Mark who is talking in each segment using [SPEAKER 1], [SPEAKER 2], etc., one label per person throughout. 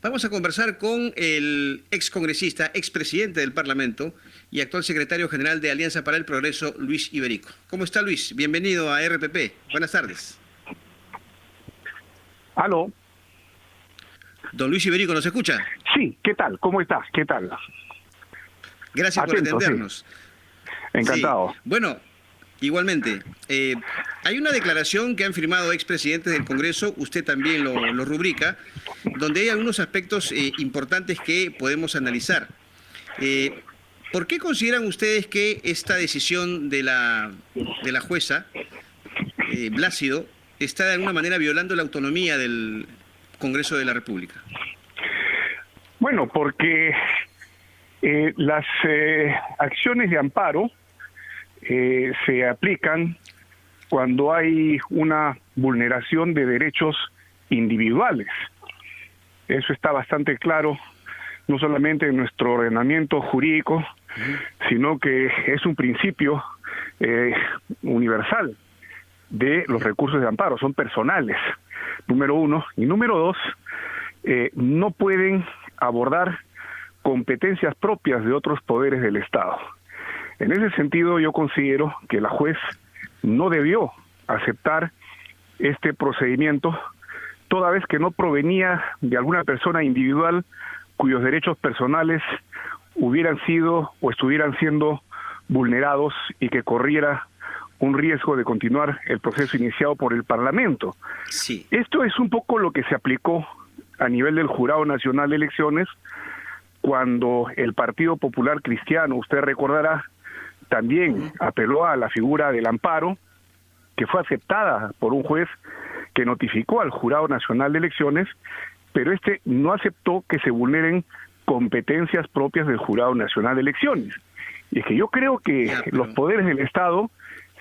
[SPEAKER 1] Vamos a conversar con el excongresista, expresidente del Parlamento y actual secretario general de Alianza para el Progreso, Luis Iberico. ¿Cómo está, Luis? Bienvenido a RPP. Buenas tardes.
[SPEAKER 2] ¿Aló?
[SPEAKER 1] Don Luis Iberico, ¿nos escucha?
[SPEAKER 2] Sí, ¿qué tal? ¿Cómo estás? ¿Qué tal?
[SPEAKER 1] Gracias por atendernos.
[SPEAKER 2] Sí. Encantado.
[SPEAKER 1] Sí. Bueno, igualmente, hay una declaración que han firmado expresidentes del Congreso, usted también lo rubrica, donde hay algunos aspectos importantes que podemos analizar. ¿Por qué consideran ustedes que esta decisión de la jueza Blácido está de alguna manera violando la autonomía del Congreso de la República?
[SPEAKER 2] Bueno, porque las acciones de amparo se aplican cuando hay una vulneración de derechos individuales. Eso está bastante claro, no solamente en nuestro ordenamiento jurídico, sino que es un principio universal de los recursos de amparo, son personales, número uno. Y número dos, no pueden abordar competencias propias de otros poderes del Estado. En ese sentido, yo considero que la juez no debió aceptar este procedimiento, toda vez que no provenía de alguna persona individual cuyos derechos personales hubieran sido o estuvieran siendo vulnerados y que corriera un riesgo de continuar el proceso iniciado por el Parlamento.
[SPEAKER 1] Sí.
[SPEAKER 2] Esto es un poco lo que se aplicó a nivel del Jurado Nacional de Elecciones cuando el Partido Popular Cristiano, usted recordará, también apeló a la figura del amparo, que fue aceptada por un juez que notificó al Jurado Nacional de Elecciones, pero este no aceptó que se vulneren competencias propias del Jurado Nacional de Elecciones. Y es que yo creo que los poderes del Estado,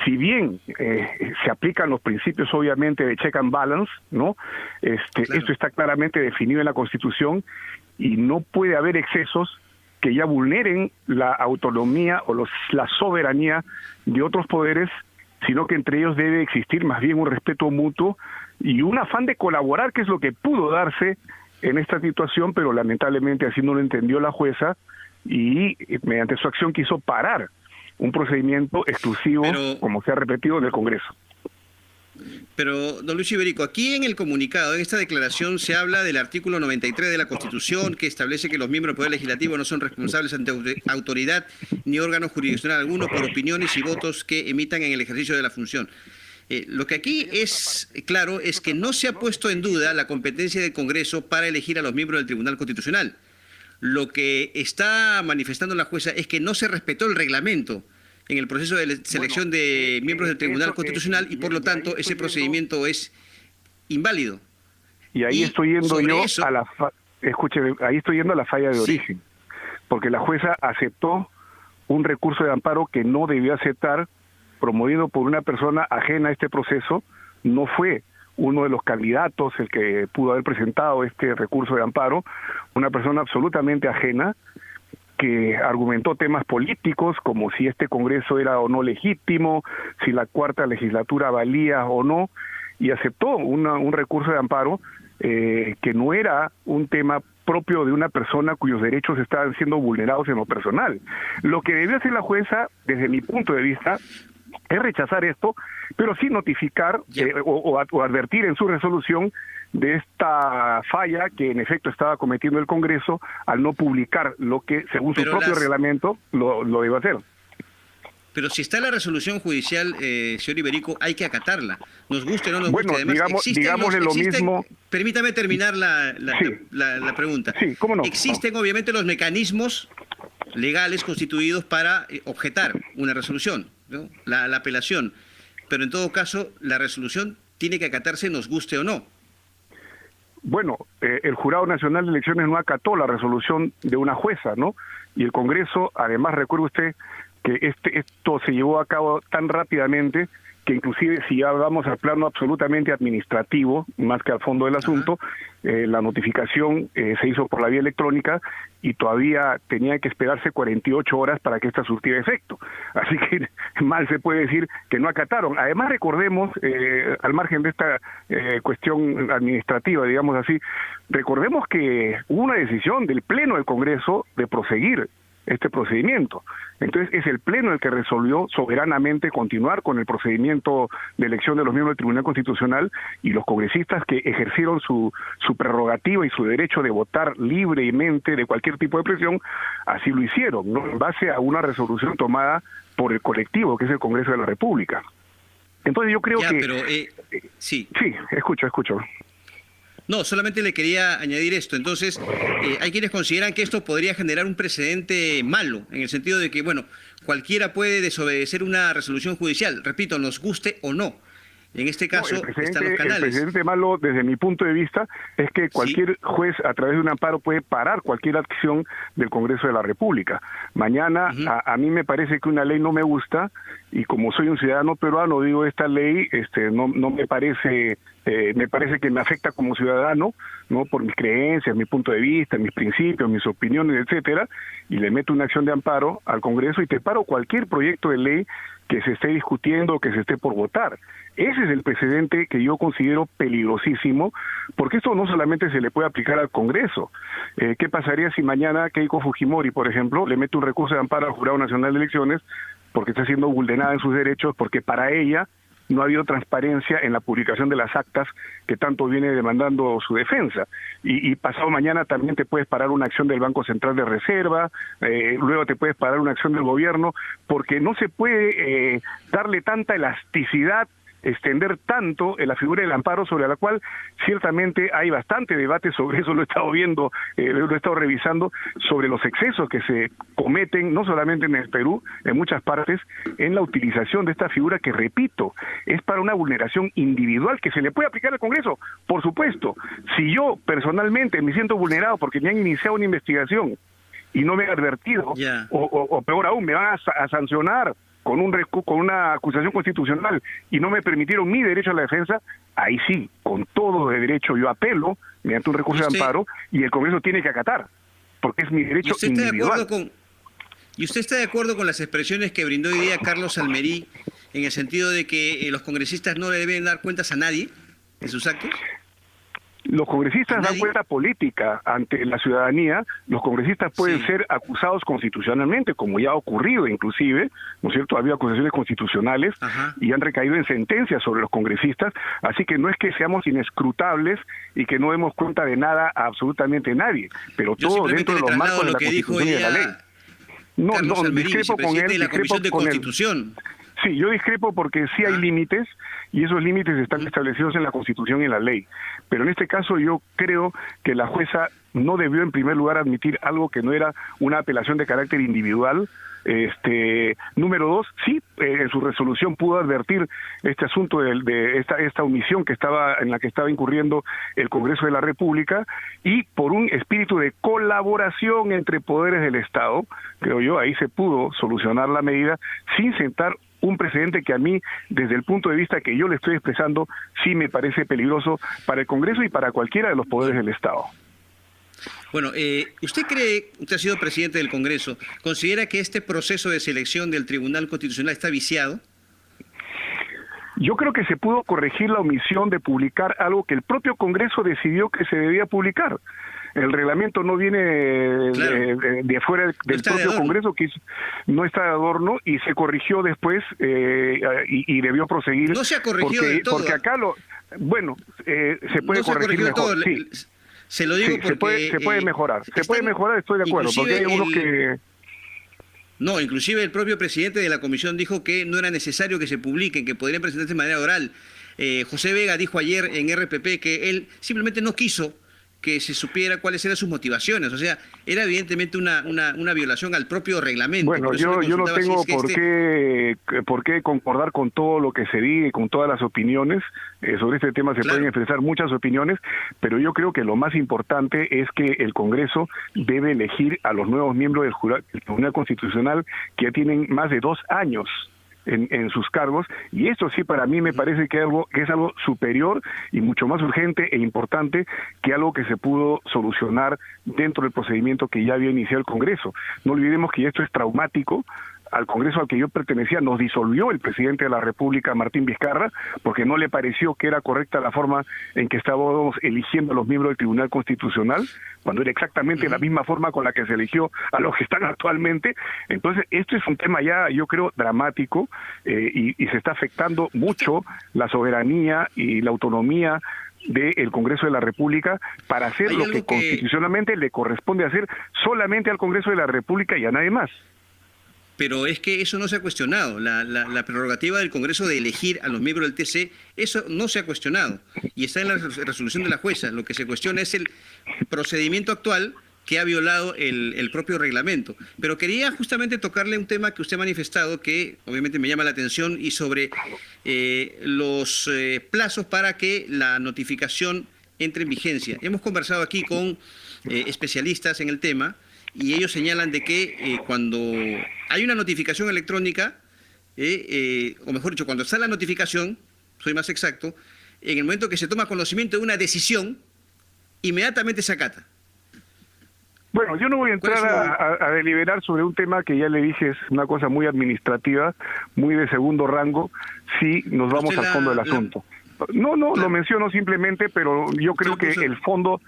[SPEAKER 2] si bien se aplican los principios obviamente de check and balance, ¿no? Claro. Esto está claramente definido en la Constitución y no puede haber excesos que ya vulneren la autonomía o la soberanía de otros poderes, sino que entre ellos debe existir más bien un respeto mutuo y un afán de colaborar, que es lo que pudo darse en esta situación, pero lamentablemente así no lo entendió la jueza y mediante su acción quiso parar un procedimiento exclusivo, como se ha repetido, en el Congreso.
[SPEAKER 1] Pero, don Luis Iberico, aquí en el comunicado, en esta declaración, se habla del artículo 93 de la Constitución, que establece que los miembros del Poder Legislativo no son responsables ante autoridad ni órgano jurisdiccional alguno por opiniones y votos que emitan en el ejercicio de la función. Lo que aquí es claro es que no se ha puesto en duda la competencia del Congreso para elegir a los miembros del Tribunal Constitucional. Lo que está manifestando la jueza es que no se respetó el reglamento en el proceso de selección de miembros del Tribunal Constitucional y por lo tanto ese procedimiento es inválido.
[SPEAKER 2] Y ahí estoy yendo yo a la ahí estoy yendo a la falla de origen, porque la jueza aceptó un recurso de amparo que no debió aceptar, promovido por una persona ajena a este proceso. No fue uno de los candidatos el que pudo haber presentado este recurso de amparo, una persona absolutamente ajena, que argumentó temas políticos como si este Congreso era o no legítimo, si la cuarta legislatura valía o no, y aceptó un recurso de amparo que no era un tema propio de una persona cuyos derechos estaban siendo vulnerados en lo personal. Lo que debió hacer la jueza, desde mi punto de vista, es rechazar esto, pero sí notificar o advertir en su resolución de esta falla que en efecto estaba cometiendo el Congreso al no publicar lo que, según su propio reglamento, lo debe hacer.
[SPEAKER 1] Pero si está la resolución judicial, señor Iberico, hay que acatarla. Nos guste o no nos guste.
[SPEAKER 2] Bueno,
[SPEAKER 1] además,
[SPEAKER 2] digámosle lo mismo.
[SPEAKER 1] Permítame terminar la pregunta.
[SPEAKER 2] Sí, ¿cómo no?
[SPEAKER 1] Existen obviamente los mecanismos legales constituidos para objetar una resolución, ¿no? La apelación. Pero en todo caso, la resolución tiene que acatarse, nos guste o no.
[SPEAKER 2] Bueno, el Jurado Nacional de Elecciones no acató la resolución de una jueza, ¿no? Y el Congreso, además, recuerde usted que esto se llevó a cabo tan rápidamente que inclusive si ya vamos al plano absolutamente administrativo, más que al fondo del asunto, la notificación se hizo por la vía electrónica y todavía tenía que esperarse 48 horas para que esta surtiera efecto. Así que mal se puede decir que no acataron. Además recordemos, al margen de esta cuestión administrativa, digamos así, recordemos que hubo una decisión del Pleno del Congreso de proseguir este procedimiento. Entonces es el Pleno el que resolvió soberanamente continuar con el procedimiento de elección de los miembros del Tribunal Constitucional, y los congresistas que ejercieron su prerrogativa y su derecho de votar libremente de cualquier tipo de presión, así lo hicieron, ¿no? En base a una resolución tomada por el colectivo, que es el Congreso de la República. Entonces yo creo que...
[SPEAKER 1] Pero, sí.
[SPEAKER 2] Sí, escucho.
[SPEAKER 1] No, solamente le quería añadir esto. Entonces, hay quienes consideran que esto podría generar un precedente malo, en el sentido de que, bueno, cualquiera puede desobedecer una resolución judicial, repito, nos guste o no. En este caso, están los canales.
[SPEAKER 2] El precedente malo, desde mi punto de vista, es que cualquier juez, a través de un amparo, puede parar cualquier acción del Congreso de la República. Mañana, a mí me parece que una ley no me gusta, y como soy un ciudadano peruano, digo, esta ley no me parece que me afecta como ciudadano, no, por mis creencias, mi punto de vista, mis principios, mis opiniones, etcétera, y le meto una acción de amparo al Congreso y te paro cualquier proyecto de ley que se esté discutiendo o que se esté por votar. Ese es el precedente que yo considero peligrosísimo, porque esto no solamente se le puede aplicar al Congreso. ¿Qué pasaría si mañana Keiko Fujimori, por ejemplo, le mete un recurso de amparo al Jurado Nacional de Elecciones porque está siendo vulnerada en sus derechos, porque para ella no ha habido transparencia en la publicación de las actas que tanto viene demandando su defensa? Y pasado mañana también te puedes parar una acción del Banco Central de Reserva, luego te puedes parar una acción del gobierno, porque no se puede darle tanta elasticidad, extender tanto en la figura del amparo, sobre la cual ciertamente hay bastante debate sobre eso. Lo he estado viendo, lo he estado revisando, sobre los excesos que se cometen, no solamente en el Perú, en muchas partes, en la utilización de esta figura que, repito, es para una vulneración individual que se le puede aplicar al Congreso. Por supuesto, si yo personalmente me siento vulnerado porque me han iniciado una investigación y no me han advertido, o peor aún, me van a sancionar con una acusación constitucional y no me permitieron mi derecho a la defensa, ahí sí, con todo de derecho yo apelo mediante un recurso de amparo, y el Congreso tiene que acatar, porque es mi derecho individual.
[SPEAKER 1] ¿Y usted está de acuerdo con las expresiones que brindó hoy día Carlos Almerí, en el sentido de que los congresistas no le deben dar cuentas a nadie de sus actos?
[SPEAKER 2] Los congresistas dan cuenta política ante la ciudadanía. Los congresistas pueden ser acusados constitucionalmente, como ya ha ocurrido inclusive, ¿no es cierto? Ha habido acusaciones constitucionales y han recaído en sentencias sobre los congresistas, así que no es que seamos inescrutables y que no demos cuenta de nada a absolutamente nadie, pero todo dentro de los marcos de la Constitución y de la ley. No, discrepo con él, discrepo con él. Sí, yo discrepo porque sí hay límites, y esos límites están establecidos en la Constitución y en la ley. Pero en este caso yo creo que la jueza no debió en primer lugar admitir algo que no era una apelación de carácter individual. Número dos, sí, en su resolución pudo advertir este asunto de esta omisión en la que estaba incurriendo el Congreso de la República, y por un espíritu de colaboración entre poderes del Estado, creo yo, ahí se pudo solucionar la medida sin sentar un precedente que a mí, desde el punto de vista que yo le estoy expresando, sí me parece peligroso para el Congreso y para cualquiera de los poderes del Estado.
[SPEAKER 1] Bueno, ¿usted ha sido presidente del Congreso, considera que este proceso de selección del Tribunal Constitucional está viciado?
[SPEAKER 2] Yo creo que se pudo corregir la omisión de publicar algo que el propio Congreso decidió que se debía publicar. El reglamento no viene de fuera del propio Congreso, que no está de adorno, y se corrigió después y debió proseguir.
[SPEAKER 1] No se ha corregido del todo.
[SPEAKER 2] Porque acá se puede corregir mejor. Sí.
[SPEAKER 1] Se lo digo porque...
[SPEAKER 2] Se puede mejorar, estoy de acuerdo, porque hay unos que...
[SPEAKER 1] No, inclusive el propio presidente de la comisión dijo que no era necesario que se publiquen, que podrían presentarse de manera oral. José Vega dijo ayer en RPP que él simplemente no quiso que se supiera cuáles eran sus motivaciones. O sea, era evidentemente una violación al propio reglamento.
[SPEAKER 2] Bueno, yo no tengo por qué concordar con todo lo que se diga y con todas las opiniones. Sobre este tema se pueden expresar muchas opiniones, pero yo creo que lo más importante es que el Congreso debe elegir a los nuevos miembros del Tribunal Constitucional, que ya tienen más de 2 años en sus cargos, y esto sí para mí me parece que es algo superior y mucho más urgente e importante que algo que se pudo solucionar dentro del procedimiento que ya había iniciado el Congreso. No olvidemos que esto es traumático. Al Congreso al que yo pertenecía nos disolvió el presidente de la República, Martín Vizcarra, porque no le pareció que era correcta la forma en que estábamos eligiendo a los miembros del Tribunal Constitucional, cuando era exactamente la misma forma con la que se eligió a los que están actualmente. Entonces, esto es un tema ya, yo creo, dramático, y se está afectando mucho la soberanía y la autonomía del Congreso de la República para hacer lo que constitucionalmente le corresponde hacer solamente al Congreso de la República y a nadie más.
[SPEAKER 1] Pero es que eso no se ha cuestionado. La prerrogativa del Congreso de elegir a los miembros del TC, eso no se ha cuestionado. Y está en la resolución de la jueza. Lo que se cuestiona es el procedimiento actual que ha violado el propio reglamento. Pero quería justamente tocarle un tema que usted ha manifestado, que obviamente me llama la atención, y sobre los plazos para que la notificación entre en vigencia. Hemos conversado aquí con especialistas en el tema, y ellos señalan de que cuando hay una notificación electrónica, o mejor dicho, cuando está la notificación, soy más exacto, en el momento que se toma conocimiento de una decisión, inmediatamente se acata.
[SPEAKER 2] Bueno, yo no voy a entrar a deliberar sobre un tema que ya le dije es una cosa muy administrativa, muy de segundo rango, si nos vamos al fondo del asunto. No, lo menciono simplemente, pero yo creo que el fondo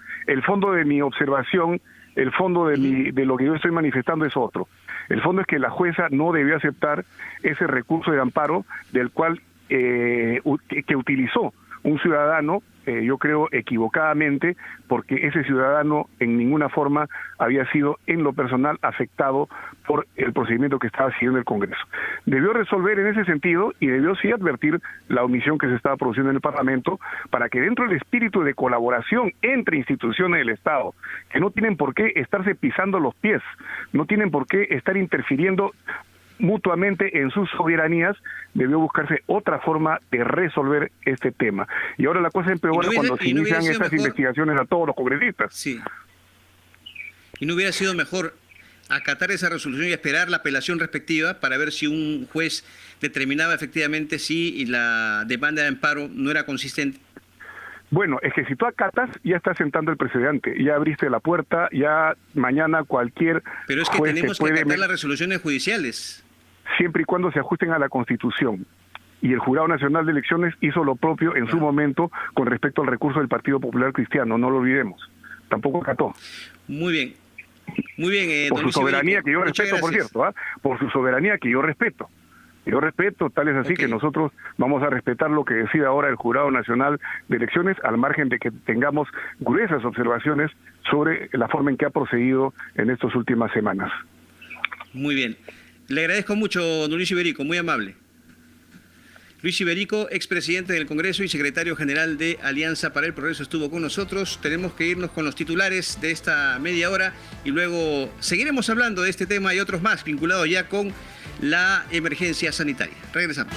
[SPEAKER 2] de mi observación, el fondo de lo que yo estoy manifestando es otro. El fondo es que la jueza no debió aceptar ese recurso de amparo del cual que utilizó un ciudadano, yo creo equivocadamente, porque ese ciudadano en ninguna forma había sido en lo personal afectado por el procedimiento que estaba siguiendo el Congreso. Debió resolver en ese sentido y debió sí advertir la omisión que se estaba produciendo en el Parlamento para que dentro del espíritu de colaboración entre instituciones del Estado, que no tienen por qué estarse pisando los pies, no tienen por qué estar interfiriendo mutuamente en sus soberanías, debió buscarse otra forma de resolver este tema. Y ahora la cosa empeora cuando se inician estas investigaciones a todos los congresistas.
[SPEAKER 1] Sí. ¿Y no hubiera sido mejor acatar esa resolución y esperar la apelación respectiva para ver si un juez determinaba efectivamente si la demanda de amparo no era consistente?
[SPEAKER 2] Bueno, es que si tú acatas, ya estás sentando el precedente, ya abriste la puerta, ya mañana cualquier
[SPEAKER 1] Pero es que
[SPEAKER 2] juez
[SPEAKER 1] tenemos que acatar las resoluciones judiciales.
[SPEAKER 2] Siempre y cuando se ajusten a la Constitución. Y el Jurado Nacional de Elecciones hizo lo propio en su momento con respecto al recurso del Partido Popular Cristiano, no lo olvidemos. Tampoco acató.
[SPEAKER 1] Muy bien. Muy bien.
[SPEAKER 2] Por su soberanía, que yo respeto, por cierto, por su soberanía que yo respeto. Yo respeto, tal es así que nosotros vamos a respetar lo que decida ahora el Jurado Nacional de Elecciones, al margen de que tengamos gruesas observaciones sobre la forma en que ha procedido en estas últimas semanas.
[SPEAKER 1] Muy bien. Le agradezco mucho, don Luis Iberico, muy amable. Luis Iberico, expresidente del Congreso y secretario general de Alianza para el Progreso, estuvo con nosotros. Tenemos que irnos con los titulares de esta media hora y luego seguiremos hablando de este tema y otros más vinculados ya con la emergencia sanitaria. Regresamos.